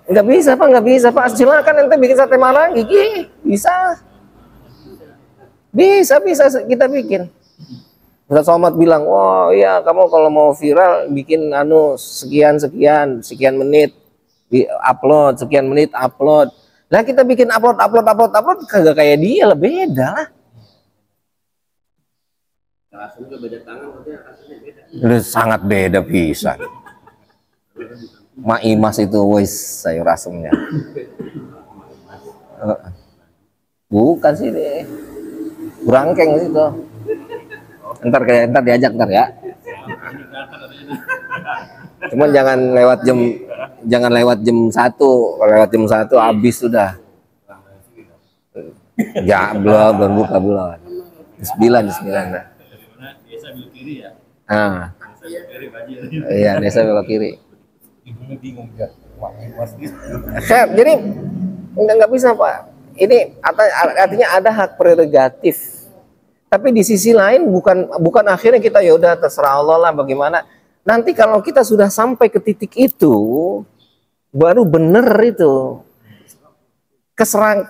Nggak bisa Pak, nggak bisa Pak. Silakan ente bikin Sate Marangi, bisa. Bisa kita bikin. Ustaz Somad bilang, oh iya kamu kalau mau viral bikin sekian menit di upload, sekian menit upload. Nah kita bikin upload kagak kayak dia lah, beda lah. Rasanya beda tangan, katanya rasanya beda. Sangat beda bisa. Mak Imas itu wis sayur asemnya. Bukan sih deh. Burangkeng situ. Ntar diajak ya. Cuman jangan lewat jam 1. Kalau lewat jam 1 habis sudah. Ya belum buka belum. 9 dah. desa belok kiri ya. Ah. Desa belok kiri banjir. Iya, desa belok kiri. Ibunya bingung ya. Wah, mas gitu. Jadi nggak bisa Pak. Ini artinya ada hak prerogatif. Tapi di sisi lain bukan akhirnya kita ya udah terserah Allah lah bagaimana. Nanti kalau kita sudah sampai ke titik itu, baru bener itu.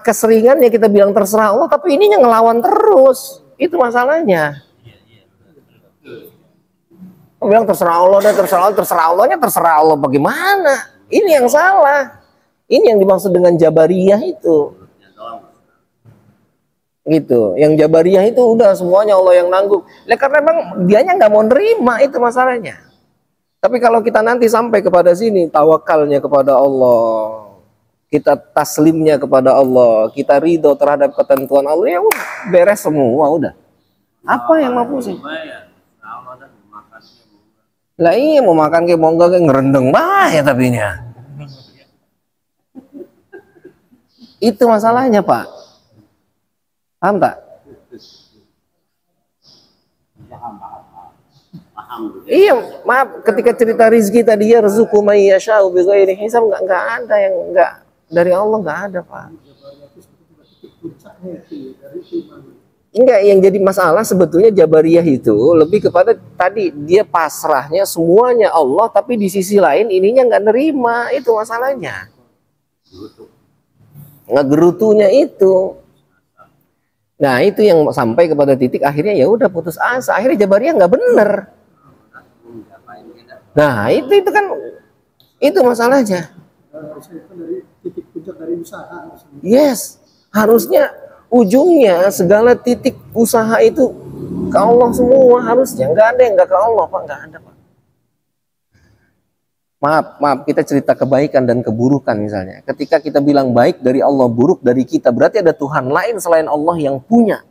Keseringannya kita bilang terserah Allah, tapi ininya ngelawan terus. Itu masalahnya. Bilang terserah Allah dan terserah Allahnya terserah Allah bagaimana? Ini yang salah. Ini yang dimaksud dengan Jabariyah itu. Gitu. Yang Jabariyah itu udah semuanya Allah yang nanggung. Nah, karena memang dianya nggak mau nerima, itu masalahnya. Tapi kalau kita nanti sampai kepada sini, tawakalnya kepada Allah, kita taslimnya kepada Allah, kita ridho terhadap ketentuan Allah, ya udah beres semua udah. Apa yang mau pusing? Lah iya mau makan kayak mau enggak kayak ngerendeng ya tapi ini. Itu masalahnya Pak. Paham tak? Iya, maaf ketika cerita rizki tadi ya rezeki may yasha'u bighairi hisab enggak ada yang enggak dari Allah, enggak ada, Pak. Enggak, yang jadi masalah sebetulnya Jabariyah itu lebih kepada tadi dia pasrahnya semuanya Allah, tapi di sisi lain ininya nggak nerima, itu masalahnya. Ngegerutunya itu. Nah itu yang sampai kepada titik akhirnya ya udah putus asa, akhirnya Jabariyah nggak bener. Nah itu kan itu masalahnya. Yes, harusnya ujungnya segala titik usaha itu ke Allah semua, harusnya nggak ada yang nggak ke Allah Pak, nggak ada Pak. Maaf kita cerita kebaikan dan keburukan misalnya. Ketika kita bilang baik dari Allah, buruk dari kita, berarti ada Tuhan lain selain Allah yang punya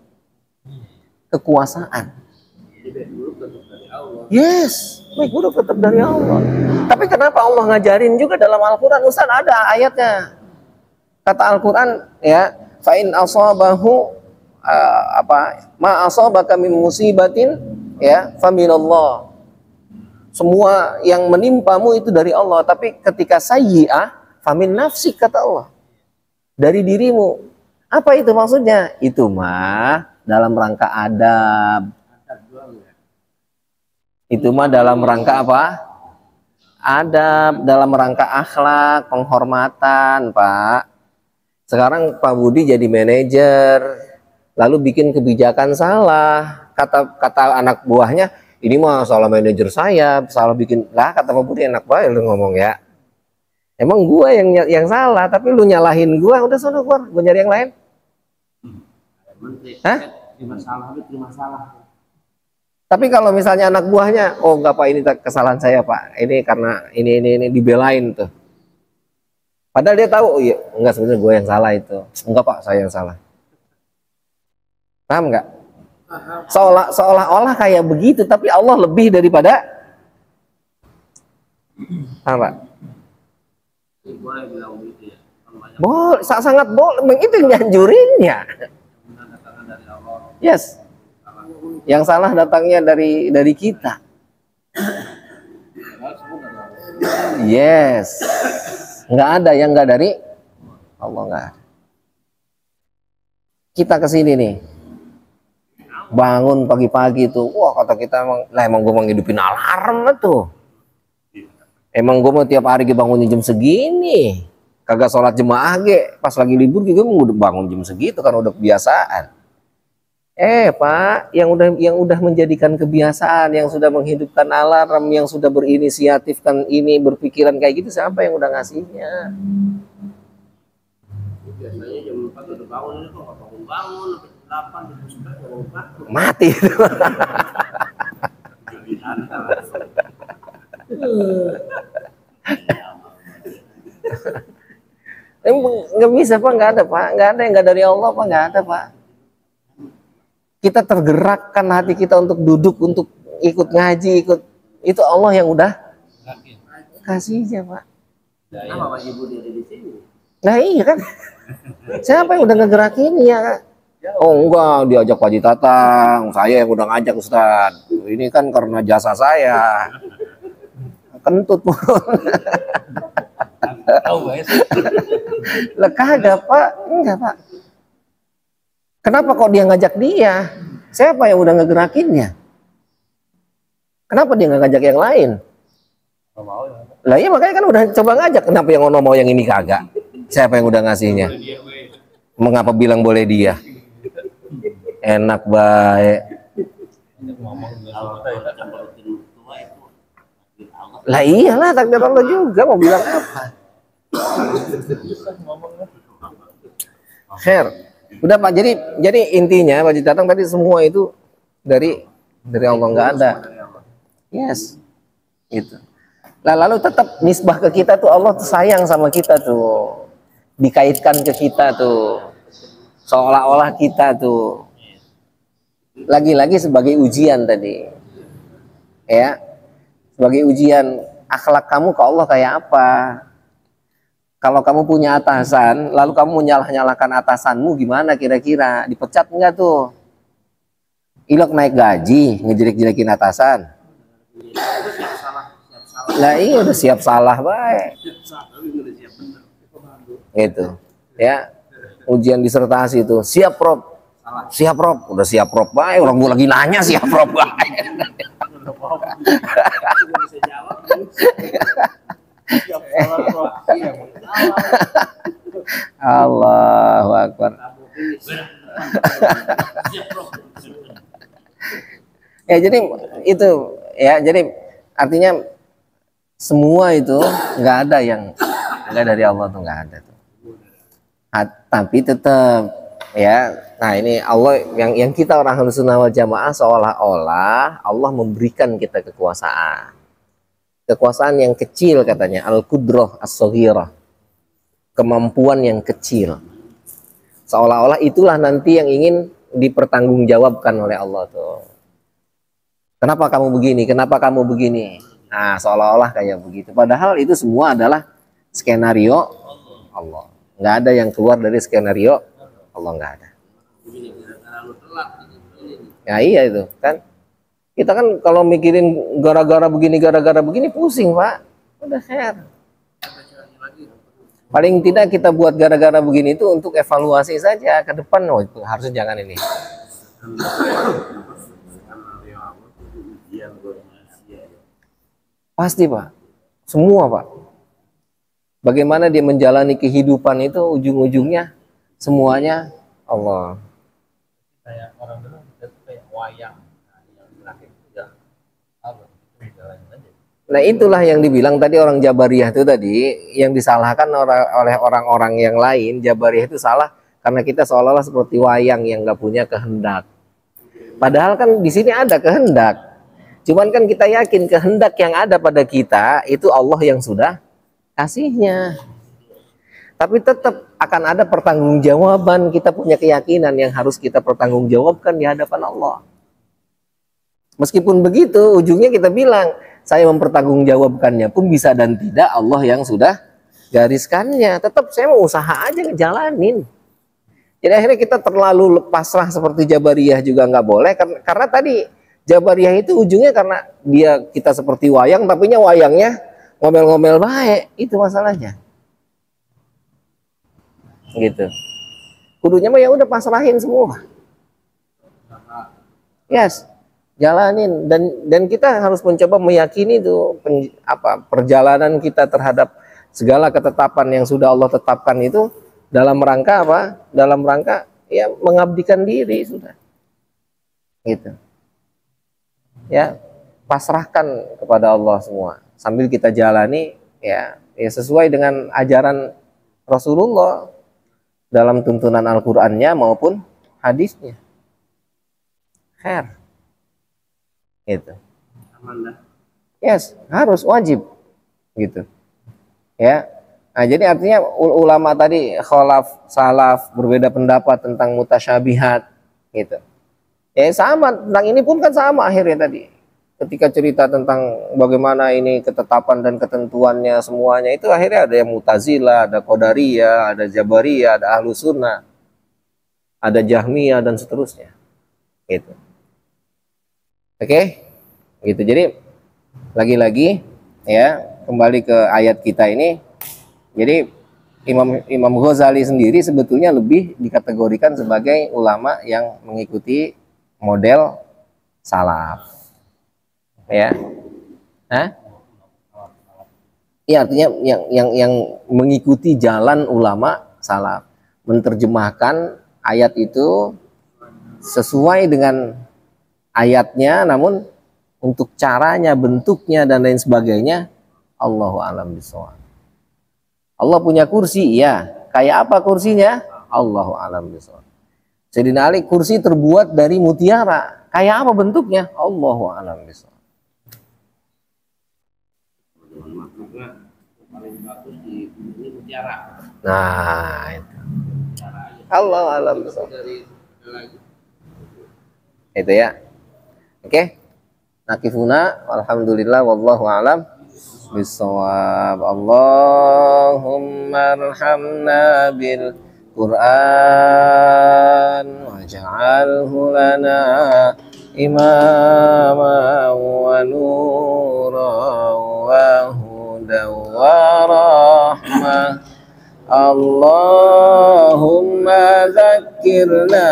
kekuasaan. Yes, baik buruk tetap dari Allah. Tapi kenapa Allah ngajarin juga dalam Al-Quran? Ustaz ada ayatnya. Kata Al-Quran ya, fa'in asabahu ma asabaka min musibatin ya faminallah. Semua yang menimpamu itu dari Allah. Tapi ketika sayyi'ah, famin nafsi, kata Allah. Dari dirimu. Apa itu maksudnya? Itu mah dalam rangka adab. Itu mah dalam rangka apa? Adab, dalam rangka akhlak, penghormatan, Pak. Sekarang Pak Budi jadi manajer, lalu bikin kebijakan salah. Kata anak buahnya, ini mah salah manajer saya, salah bikin. Lah kata Pak Budi, enak banget lu ngomong ya. Emang gua yang salah, tapi lu nyalahin gua, udah sono gua nyari yang lain. Hah? Terima salah. Tapi kalau misalnya anak buahnya, oh enggak Pak, ini kesalahan saya Pak, ini karena ini dibelain tuh. Padahal dia tahu, oh iya, enggak sebenarnya gue yang salah itu. Enggak Pak, saya yang salah. Paham enggak? Seolah-olah kayak begitu, tapi Allah lebih daripada. Paham Pak? Boleh bilang begitu ya. Boleh, sangat boleh. Itu yang nganjurinnya. Yes. Yang salah datangnya dari kita. Yes. Nggak ada yang nggak dari Allah, nggak ada. Kita kesini nih, bangun pagi-pagi tuh, wah kata kita emang gue mau ngidupin alarm tuh. Emang gue mau tiap hari bangunnya jam segini, kagak sholat jemaah pas lagi libur juga mau bangun jam segitu kan udah kebiasaan. Pak, yang udah menjadikan kebiasaan, yang sudah menghidupkan alarm, yang sudah berinisiatifkan ini, berpikiran kayak gitu, siapa yang udah ngasihnya? Biasanya jam 4 udah bangun, ini kok nggak bangun-bangun, sampai jam 8, jam 9, Mati. Nggak bisa Pak, nggak ada Pak, nggak ada yang nggak dari Allah Pak, nggak ada Pak. Kita tergerakkan hati kita untuk duduk, untuk ikut ngaji, itu Allah yang udah kasihnya Pak. Kenapa Pak Ibu dia di sini? Nah iya kan, siapa yang udah ngegerakin ya? Oh enggak, diajak Pak Haji Tatang, saya yang udah ngajak Ustaz. Ini kan karena jasa saya. Kentut pun. Lah kagak Pak, enggak Pak. Kenapa kok dia ngajak dia? Siapa yang udah ngegerakinnya? Kenapa dia nggak ngajak yang lain? Lah iya makanya kan udah coba ngajak. Kenapa yang ono mau yang ini kagak? Siapa yang udah ngasihnya? Mengapa bilang boleh dia? Enak baik. Lah iyalah takdir Allah juga, mau bilang apa? Khair. Udah Pak, jadi intinya Pak Haji Tatang tadi semua itu dari Allah, nggak ada. Yes. Gitu. Nah, lalu tetap nisbah ke kita tuh Allah tuh sayang sama kita tuh. Dikaitkan ke kita tuh. Seolah-olah kita tuh lagi-lagi sebagai ujian tadi. Ya. Sebagai ujian akhlak kamu ke Allah kayak apa? Kalau kamu punya atasan, lalu kamu menyalah-nyalahkan atasanmu, gimana kira-kira? Dipecat enggak tuh? Ilok naik gaji, ngejelek-jelekin atasan. Lah iya udah siap salah baik. Gitu. Ya. Ujian disertasi itu, siap Prof. Siap Prof. Udah siap Prof baik, orang gua lagi nanya siap Prof baik. Allahu Akbar. Ya jadi itu ya, jadi artinya semua itu nggak ada yang nggak dari Allah tuh, nggak ada tuh. Tapi tetap ya, nah ini Allah yang kita orang Ahlussunnah wal Jamaah seolah-olah Allah memberikan kita kekuasaan yang kecil, katanya al-qudrah as-shaghirah, kemampuan yang kecil, seolah-olah itulah nanti yang ingin dipertanggungjawabkan oleh Allah tuh. Kenapa kamu begini? Kenapa kamu begini? Nah, seolah-olah kayak begitu. Padahal itu semua adalah skenario Allah. Nggak ada yang keluar dari skenario Allah, nggak ada. Ya iya itu kan. Kita kan kalau mikirin gara-gara begini pusing, Pak. Udah khair. Paling tidak kita buat gara-gara begini itu untuk evaluasi saja ke depan. Oh, itu harusnya jangan ini. Pasti, Pak. Semua, Pak. Bagaimana dia menjalani kehidupan itu ujung-ujungnya semuanya Allah. Kayak orang dulu kita tuh kayak wayang. Nah, yang terakhir itu ya Allah, itu jalanin aja. Nah, itulah yang dibilang tadi orang Jabariyah itu tadi, yang disalahkan oleh orang-orang yang lain. Jabariyah itu salah karena kita seolah-olah seperti wayang yang nggak punya kehendak. Padahal kan di sini ada kehendak. Cuman kan kita yakin kehendak yang ada pada kita itu Allah yang sudah kasihnya. Tapi tetap akan ada pertanggungjawaban. Kita punya keyakinan yang harus kita pertanggungjawabkan di hadapan Allah. Meskipun begitu, ujungnya kita bilang, saya mempertanggungjawabkannya pun bisa dan tidak Allah yang sudah gariskannya. Tetap saya mau usaha aja ngejalanin. Jadi akhirnya kita terlalu pasrah seperti Jabariyah juga nggak boleh. Karena tadi Jabariyah itu ujungnya karena kita seperti wayang, tapi wayangnya ngomel-ngomel baik. Itu masalahnya. Gitu. Kudunya mah ya udah pasrahin semua. Yes, jalanin dan kita harus mencoba meyakini itu perjalanan kita terhadap segala ketetapan yang sudah Allah tetapkan itu dalam rangka apa? Dalam rangka ya mengabdikan diri sudah. Gitu. Ya, pasrahkan kepada Allah semua. Sambil kita jalani ya sesuai dengan ajaran Rasulullah dalam tuntunan Al-Qur'annya maupun hadisnya. Khair. Gitu. Yes, harus wajib. Gitu. Ya. Nah, jadi artinya ulama tadi khalaf, salaf berbeda pendapat tentang mutasyabihat gitu. Ya sama tentang ini pun kan sama akhirnya tadi. Ketika cerita tentang bagaimana ini ketetapan dan ketentuannya semuanya itu akhirnya ada yang Mu'tazilah, ada Qadariyah, ada Jabariyah, ada Ahlus Sunnah, ada Jahmiyah dan seterusnya. Gitu. Oke? Gitu. Jadi lagi-lagi ya kembali ke ayat kita ini. Jadi Imam Ghazali sendiri sebetulnya lebih dikategorikan sebagai ulama yang mengikuti model salaf. Ya. Hah? Iya, artinya yang mengikuti jalan ulama salaf, menerjemahkan ayat itu sesuai dengan ayatnya, namun untuk caranya, bentuknya dan lain sebagainya Allahu a'lam bishawab. Allah punya kursi, ya. Kayak apa kursinya? Allahu a'lam bishawab. Sayyidina Ali kursi terbuat dari mutiara. Kayak apa bentuknya? Allahu a'lam bishawab. Nah, itu. Allahu a'lam bishawab. Itu ya. Oke. Nakifuna alhamdulillah wallahu a'lam bisawab. Allahumma arhamna bil Qur'an waj'alhu lana imama wa nura wa huda wa rahmah. Allahumma zakkirna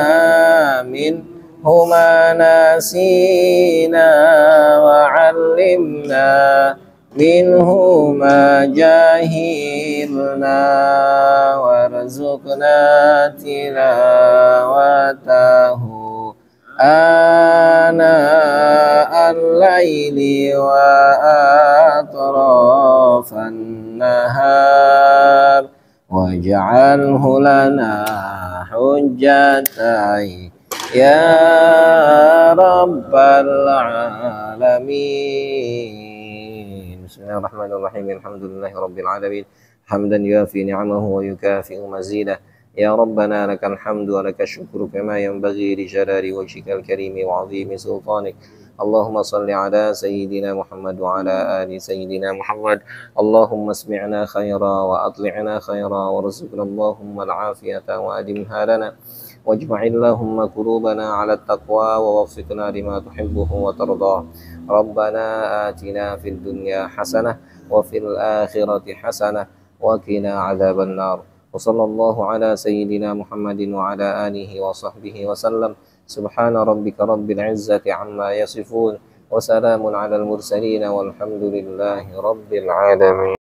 min huma nasina wa 'allimna minhu ma jahilna warzuqna tilawatahu ana al-laili wa atrafan nahar waj'alhu lana hujjatai ya rabbal alamin. Bismillahirrahmanirrahim. Alhamdulillahirabbil alamin. Hamdan yuafi ni'amahu wa yukafi'u mazidah. Ya Rabbana lakal hamdu wa lakal syukru kama yanbaghi li jalali wajhikal karimi wa 'azimi sultanik. Allahumma salli ala sayyidina Muhammad wa ala ali sayyidina Muhammad. Allahumma asmi'na khaira wa atli'na khaira warzuqna Allahumma al-afiyata wa adimha lana واجمع اللهم قلوبنا على التقوى ووفقنا لما تحبه وترضاه. ربنا آتنا في الدنيا حسنة وفي الآخرة حسنة وقنا عذاب النار. وصلى الله على سيدنا محمد وعلى آله وصحبه وسلم. سبحان ربك رب العزة عما يصفون وسلام على المرسلين والحمد لله رب العالمين.